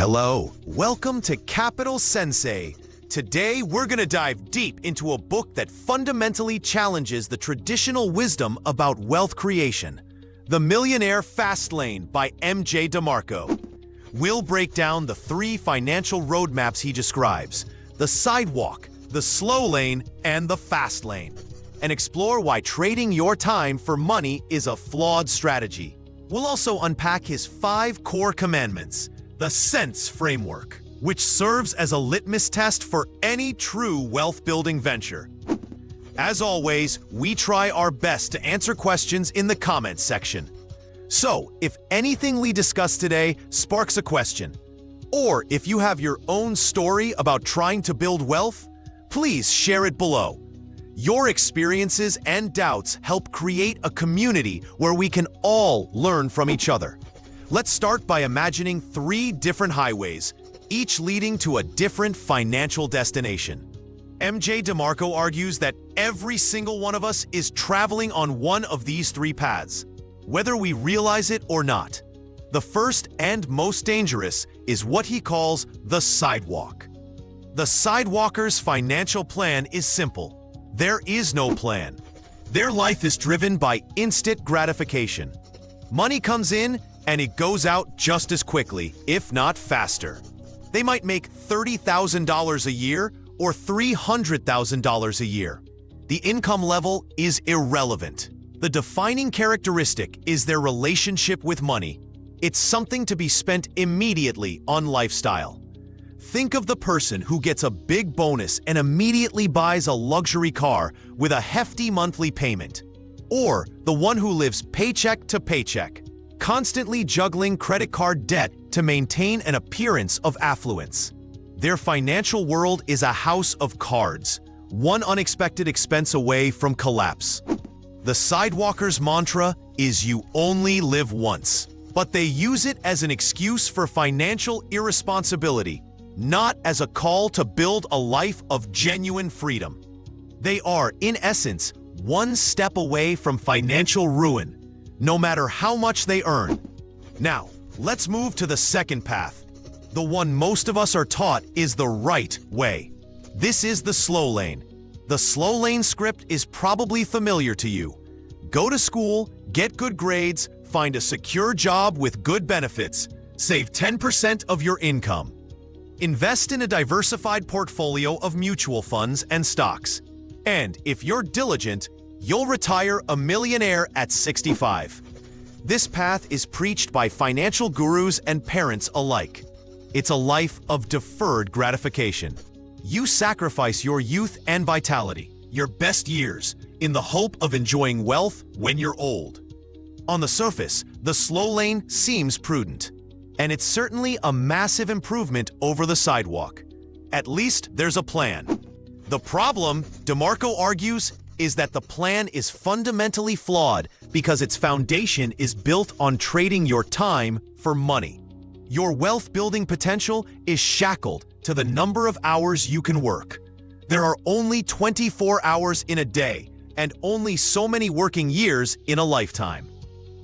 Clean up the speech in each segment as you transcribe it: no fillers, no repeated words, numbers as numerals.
Hello, welcome to Capital Sensei. Today, we're gonna dive deep into a book that fundamentally challenges the traditional wisdom about wealth creation, The Millionaire Fastlane by M.J. Demarco. We'll break down the 3 financial roadmaps he describes, the sidewalk, the slow lane, and the fast lane, and explore why trading your time for money is a flawed strategy. We'll also unpack his 5 core commandments, the S.E.N.S.E framework, which serves as a litmus test for any true wealth-building venture. As always, we try our best to answer questions in the comments section. So, if anything we discuss today sparks a question, or if you have your own story about trying to build wealth, please share it below. Your experiences and doubts help create a community where we can all learn from each other. Let's start by imagining 3 different highways, each leading to a different financial destination. M.J. Demarco argues that every single one of us is traveling on one of these 3 paths, whether we realize it or not. The first and most dangerous is what he calls the sidewalk. The sidewalker's financial plan is simple. There is no plan. Their life is driven by instant gratification. Money comes in and it goes out just as quickly, if not faster. They might make $30,000 a year or $300,000 a year. The income level is irrelevant. The defining characteristic is their relationship with money. It's something to be spent immediately on lifestyle. Think of the person who gets a big bonus and immediately buys a luxury car with a hefty monthly payment, or the one who lives paycheck to paycheck, constantly juggling credit card debt to maintain an appearance of affluence. Their financial world is a house of cards, one unexpected expense away from collapse. The sidewalker's mantra is you only live once, but they use it as an excuse for financial irresponsibility, not as a call to build a life of genuine freedom. They are, in essence, one step away from financial ruin, no matter how much they earn. Now, let's move to the second path. The one most of us are taught is the right way. This is the slow lane. The slow lane script is probably familiar to you. Go to school, get good grades, find a secure job with good benefits, save 10% of your income. Invest in a diversified portfolio of mutual funds and stocks. And if you're diligent, you'll retire a millionaire at 65. This path is preached by financial gurus and parents alike. It's a life of deferred gratification. You sacrifice your youth and vitality, your best years, in the hope of enjoying wealth when you're old. On the surface, the slow lane seems prudent, and it's certainly a massive improvement over the sidewalk. At least there's a plan. The problem, Demarco argues, is that the plan is fundamentally flawed because its foundation is built on trading your time for money. Your wealth-building potential is shackled to the number of hours you can work. There are only 24 hours in a day and only so many working years in a lifetime.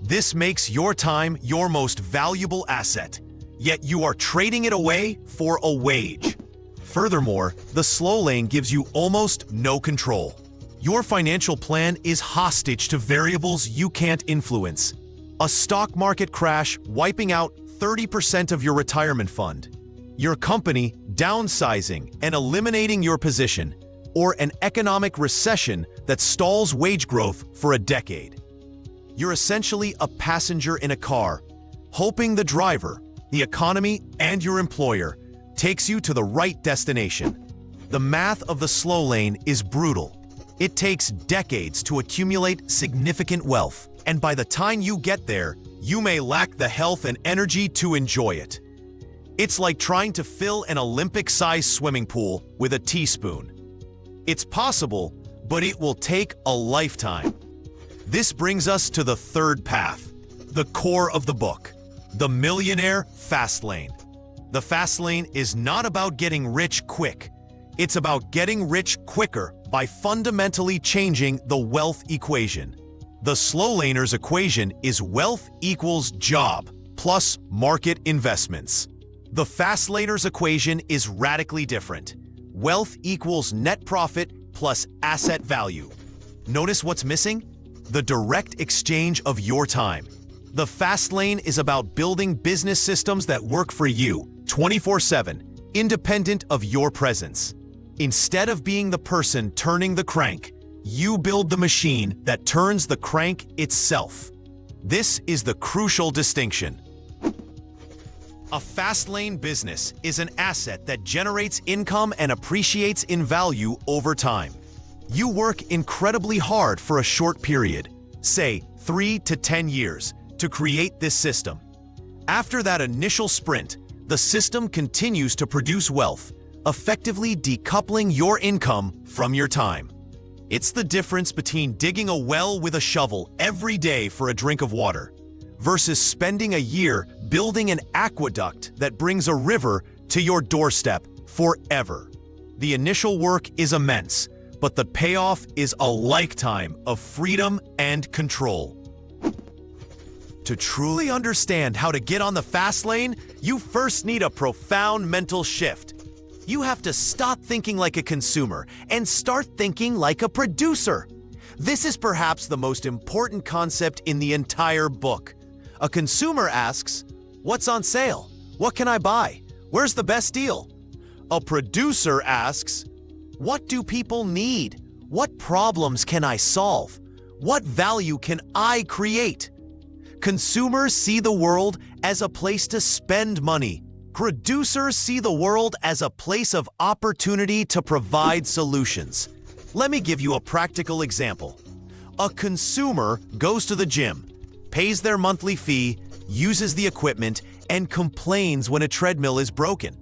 This makes your time your most valuable asset, yet you are trading it away for a wage. Furthermore, the slow lane gives you almost no control. Your financial plan is hostage to variables you can't influence. A stock market crash wiping out 30% of your retirement fund, your company downsizing and eliminating your position, or an economic recession that stalls wage growth for a decade. You're essentially a passenger in a car, hoping the driver, the economy, and your employer takes you to the right destination. The math of the slow lane is brutal. It takes decades to accumulate significant wealth, and by the time you get there, you may lack the health and energy to enjoy it. It's like trying to fill an Olympic-sized swimming pool with a teaspoon. It's possible, but it will take a lifetime. This brings us to the third path, the core of the book, the Millionaire Fastlane. The fast lane is not about getting rich quick. It's about getting rich quicker by fundamentally changing the wealth equation. The slow laner's equation is wealth equals job plus market investments. The Fastlaner's equation is radically different. Wealth equals net profit plus asset value. Notice what's missing? The direct exchange of your time. The Fastlane is about building business systems that work for you 24/7, independent of your presence. Instead of being the person turning the crank, you build the machine that turns the crank itself. This is the crucial distinction. A Fastlane business is an asset that generates income and appreciates in value over time. You work incredibly hard for a short period, say 3 to 10 years, to create this system. After that initial sprint, the system continues to produce wealth, effectively decoupling your income from your time. It's the difference between digging a well with a shovel every day for a drink of water versus spending a year building an aqueduct that brings a river to your doorstep forever. The initial work is immense, but the payoff is a lifetime of freedom and control. To truly understand how to get on the fast lane, you first need a profound mental shift. You have to stop thinking like a consumer and start thinking like a producer. This is perhaps the most important concept in the entire book. A consumer asks, "What's on sale? What can I buy? Where's the best deal?" A producer asks, "What do people need? What problems can I solve? What value can I create?" Consumers see the world as a place to spend money. Producers see the world as a place of opportunity to provide solutions. Let me give you a practical example. A consumer goes to the gym, pays their monthly fee, uses the equipment, and complains when a treadmill is broken.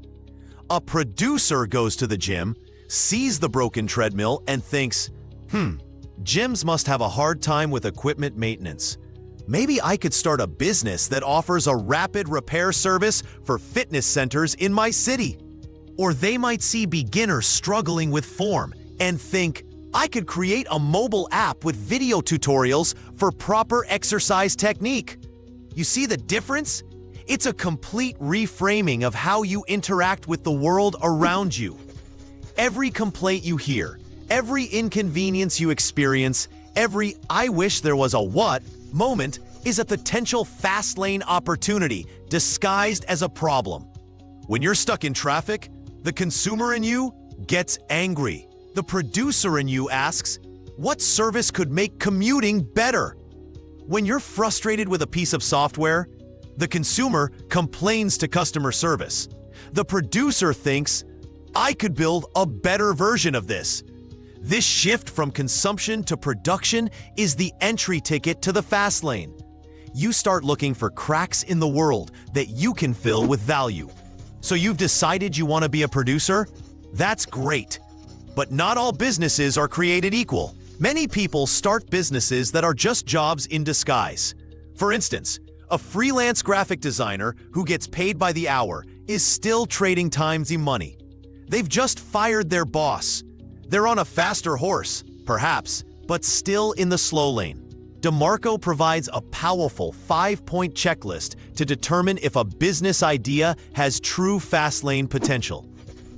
A producer goes to the gym, sees the broken treadmill, and thinks, gyms must have a hard time with equipment maintenance. Maybe I could start a business that offers a rapid repair service for fitness centers in my city. Or they might see beginners struggling with form and think, I could create a mobile app with video tutorials for proper exercise technique. You see the difference? It's a complete reframing of how you interact with the world around you. Every complaint you hear, every inconvenience you experience, every "I wish there was a what" moment is a potential fast lane opportunity disguised as a problem. When you're stuck in traffic, the consumer in you gets angry. The producer in you asks, what service could make commuting better? When you're frustrated with a piece of software, the consumer complains to customer service. The producer thinks, I could build a better version of this. This shift from consumption to production is the entry ticket to the fast lane. You start looking for cracks in the world that you can fill with value. So you've decided you want to be a producer? That's great. But not all businesses are created equal. Many people start businesses that are just jobs in disguise. For instance, a freelance graphic designer who gets paid by the hour is still trading times and money. They've just fired their boss. They're on a faster horse, perhaps, but still in the slow lane. Demarco provides a powerful 5-point checklist to determine if a business idea has true fast lane potential.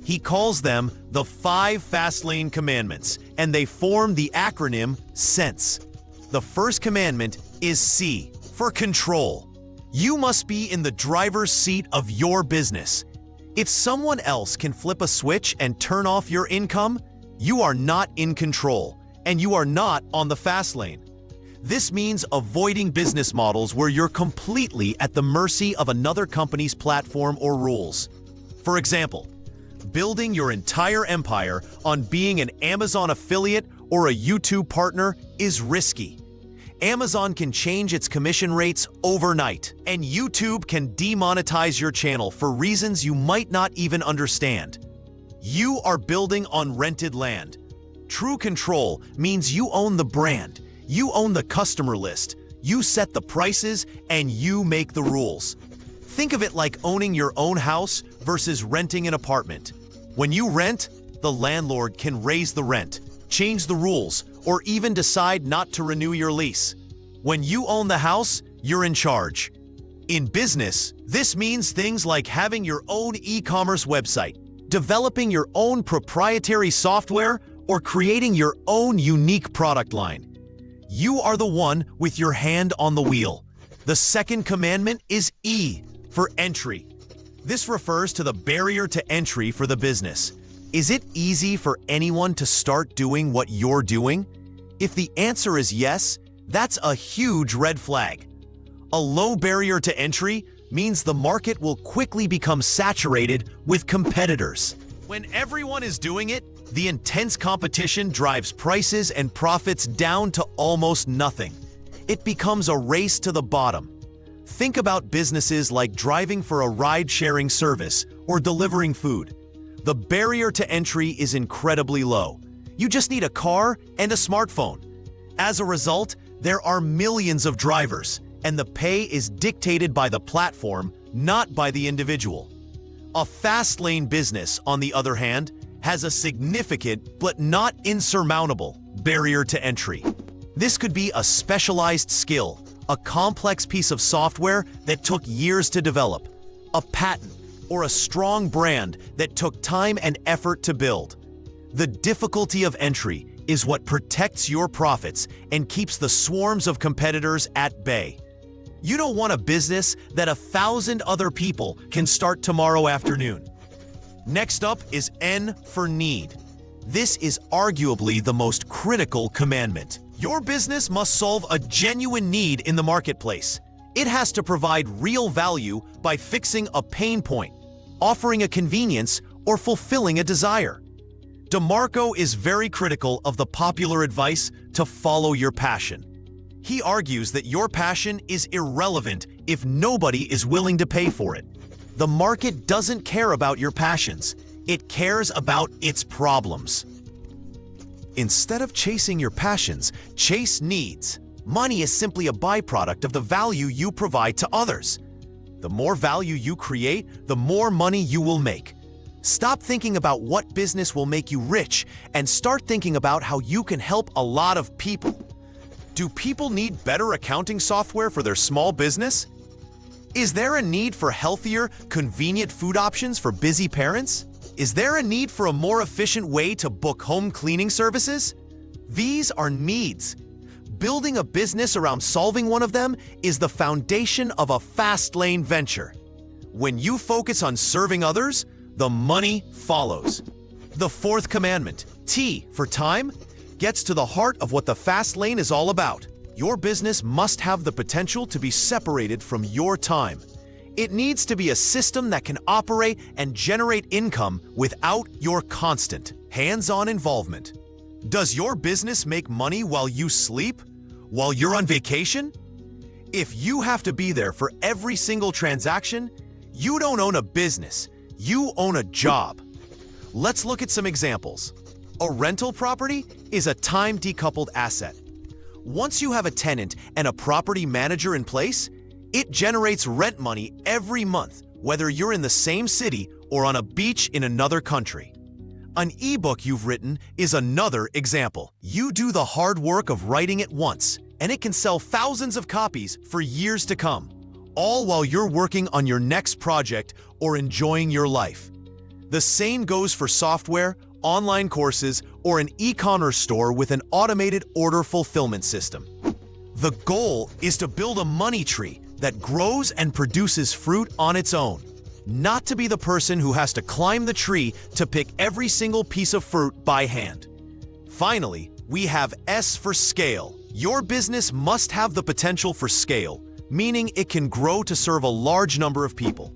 He calls them the 5 fast lane commandments, and they form the acronym S.E.N.S.E. The first commandment is C, for control. You must be in the driver's seat of your business. If someone else can flip a switch and turn off your income, you are not in control, and you are not on the fast lane. This means avoiding business models where you're completely at the mercy of another company's platform or rules. For example, building your entire empire on being an Amazon affiliate or a YouTube partner is risky. Amazon can change its commission rates overnight, and YouTube can demonetize your channel for reasons you might not even understand. You are building on rented land. True control means you own the brand, you own the customer list, you set the prices, and you make the rules. Think of it like owning your own house versus renting an apartment. When you rent, the landlord can raise the rent, change the rules, or even decide not to renew your lease. When you own the house, you're in charge. In business, this means things like having your own e-commerce website, developing your own proprietary software, or creating your own unique product line. You are the one with your hand on the wheel. The second commandment is E for entry. This refers to the barrier to entry for the business. Is it easy for anyone to start doing what you're doing? If the answer is yes, that's a huge red flag. A low barrier to entry means the market will quickly become saturated with competitors. When everyone is doing it, the intense competition drives prices and profits down to almost nothing. It becomes a race to the bottom. Think about businesses like driving for a ride-sharing service or delivering food. The barrier to entry is incredibly low. You just need a car and a smartphone. As a result, there are millions of drivers, and the pay is dictated by the platform, not by the individual. A fast lane business, on the other hand, has a significant but not insurmountable barrier to entry. This could be a specialized skill, a complex piece of software that took years to develop, a patent, or a strong brand that took time and effort to build. The difficulty of entry is what protects your profits and keeps the swarms of competitors at bay. You don't want a business that 1,000 other people can start tomorrow afternoon. Next up is N for need. This is arguably the most critical commandment. Your business must solve a genuine need in the marketplace. It has to provide real value by fixing a pain point, offering a convenience, or fulfilling a desire. Demarco is very critical of the popular advice to follow your passion. He argues that your passion is irrelevant if nobody is willing to pay for it. The market doesn't care about your passions. It cares about its problems. Instead of chasing your passions, chase needs. Money is simply a byproduct of the value you provide to others. The more value you create, the more money you will make. Stop thinking about what business will make you rich and start thinking about how you can help a lot of people. Do people need better accounting software for their small business? Is there a need for healthier, convenient food options for busy parents? Is there a need for a more efficient way to book home cleaning services? These are needs. Building a business around solving one of them is the foundation of a fast lane venture. When you focus on serving others, the money follows. The fourth commandment, T for time, gets to the heart of what the fast lane is all about. Your business must have the potential to be separated from your time. It needs to be a system that can operate and generate income without your constant, hands-on involvement. Does your business make money while you sleep? While you're on vacation? If you have to be there for every single transaction, you don't own a business, you own a job. Let's look at some examples. A rental property is a time-decoupled asset. Once you have a tenant and a property manager in place, it generates rent money every month, whether you're in the same city or on a beach in another country. An ebook you've written is another example. You do the hard work of writing it once, and it can sell thousands of copies for years to come, all while you're working on your next project or enjoying your life. The same goes for software, online courses, or an e-commerce store with an automated order fulfillment system. The goal is to build a money tree that grows and produces fruit on its own, not to be the person who has to climb the tree to pick every single piece of fruit by hand. Finally, we have S for scale. Your business must have the potential for scale, meaning it can grow to serve a large number of people.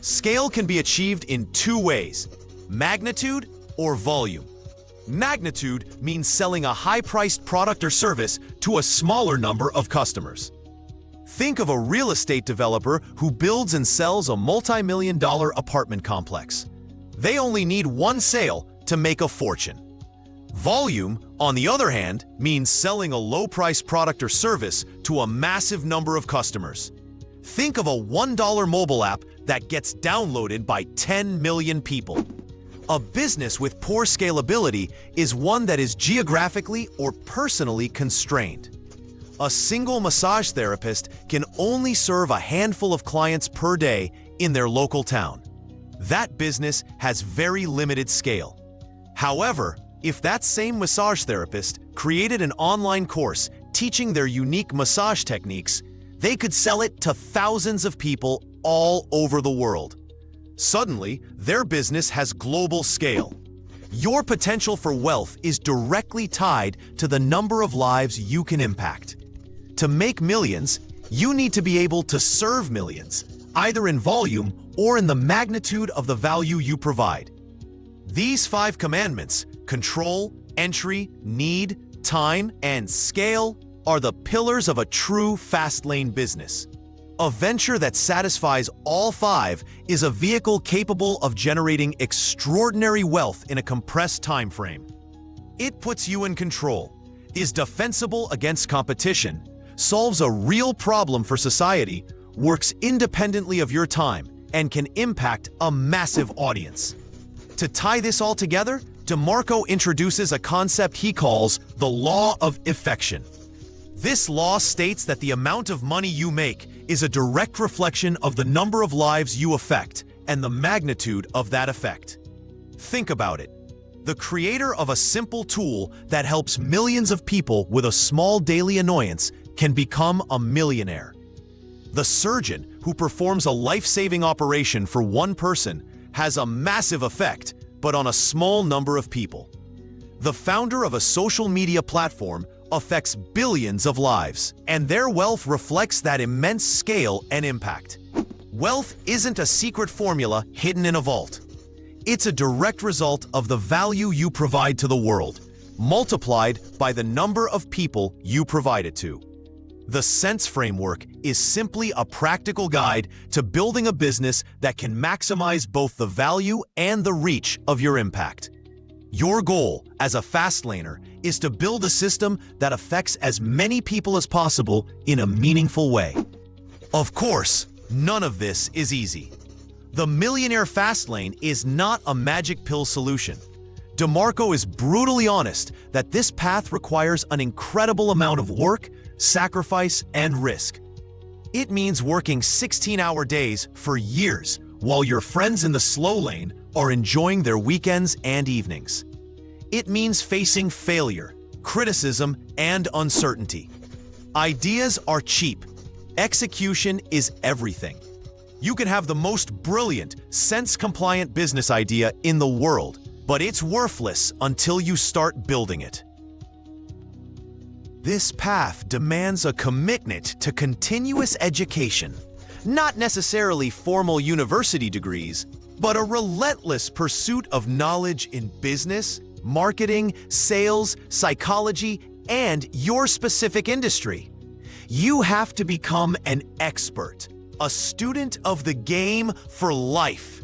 Scale can be achieved in two ways: magnitude or volume. Magnitude means selling a high-priced product or service to a smaller number of customers. Think of a real estate developer who builds and sells a multi-million-dollar apartment complex. They only need one sale to make a fortune. Volume, on the other hand, means selling a low-priced product or service to a massive number of customers. Think of a $1 mobile app that gets downloaded by 10 million people. A business with poor scalability is one that is geographically or personally constrained. A single massage therapist can only serve a handful of clients per day in their local town. That business has very limited scale. However, if that same massage therapist created an online course teaching their unique massage techniques, they could sell it to thousands of people all over the world. Suddenly, their business has global scale. Your potential for wealth is directly tied to the number of lives you can impact. To make millions, you need to be able to serve millions, either in volume or in the magnitude of the value you provide. These 5 commandments, control, entry, need, time, and scale, are the pillars of a true fast lane business. A venture that satisfies all 5 is a vehicle capable of generating extraordinary wealth in a compressed time frame. It puts you in control, is defensible against competition, solves a real problem for society, works independently of your time, and can impact a massive audience. To tie this all together, Demarco introduces a concept he calls the law of affection. This law states that the amount of money you make is a direct reflection of the number of lives you affect and the magnitude of that effect. Think about it. The creator of a simple tool that helps millions of people with a small daily annoyance can become a millionaire. The surgeon who performs a life-saving operation for one person has a massive effect, but on a small number of people. The founder of a social media platform affects billions of lives, and their wealth reflects that immense scale and impact. Wealth isn't a secret formula hidden in a vault. It's a direct result of the value you provide to the world, multiplied by the number of people you provide it to. The S.E.N.S.E framework is simply a practical guide to building a business that can maximize both the value and the reach of your impact. Your goal as a fast laner is to build a system that affects as many people as possible in a meaningful way. Of course, none of this is easy. The Millionaire Fastlane is not a magic pill solution. Demarco is brutally honest that this path requires an incredible amount of work, sacrifice, and risk. It means working 16-hour days for years while your friends in the slow lane are enjoying their weekends and evenings. It means facing failure, criticism, and uncertainty. Ideas are cheap. Execution is everything. You can have the most brilliant, S.E.N.S.E-compliant business idea in the world, but it's worthless until you start building it. This path demands a commitment to continuous education, not necessarily formal university degrees, but a relentless pursuit of knowledge in business, marketing, sales, psychology, and your specific industry. You have to become an expert, a student of the game for life.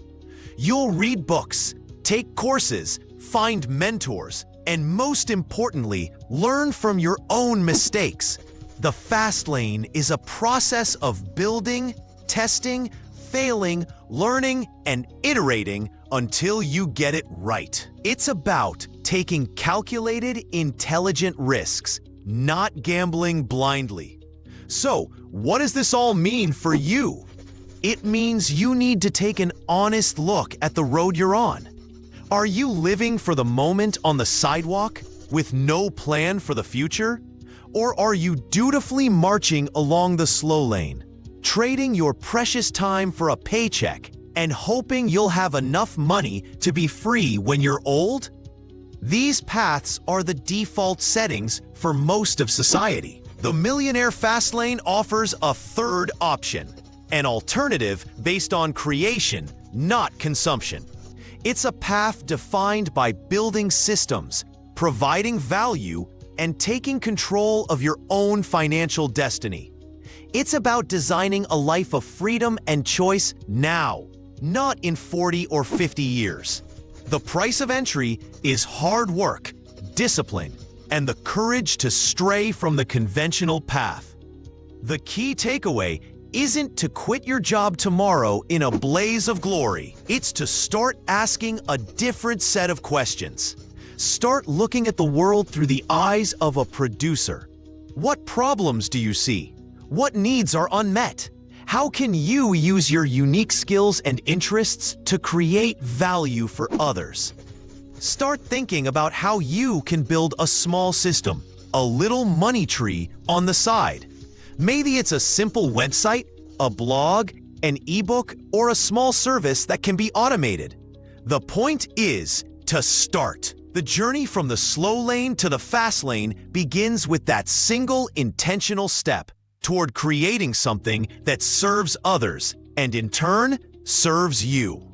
You'll read books, take courses, find mentors, and most importantly, learn from your own mistakes. The fast lane is a process of building, testing, failing, learning, and iterating until you get it right. It's about taking calculated, intelligent risks, not gambling blindly. So, what does this all mean for you? It means you need to take an honest look at the road you're on. Are you living for the moment on the sidewalk with no plan for the future? Or are you dutifully marching along the slow lane, trading your precious time for a paycheck and hoping you'll have enough money to be free when you're old? These paths are the default settings for most of society. The Millionaire Fastlane offers a third option, an alternative based on creation, not consumption. It's a path defined by building systems, providing value, and taking control of your own financial destiny. It's about designing a life of freedom and choice now, not in 40 or 50 years. The price of entry is hard work, discipline, and the courage to stray from the conventional path. The key takeaway isn't to quit your job tomorrow in a blaze of glory. It's to start asking a different set of questions. Start looking at the world through the eyes of a producer. What problems do you see? What needs are unmet? How can you use your unique skills and interests to create value for others? Start thinking about how you can build a small system, a little money tree on the side. Maybe it's a simple website, a blog, an ebook, or a small service that can be automated. The point is to start. The journey from the slow lane to the fast lane begins with that single intentional step toward creating something that serves others and in turn serves you.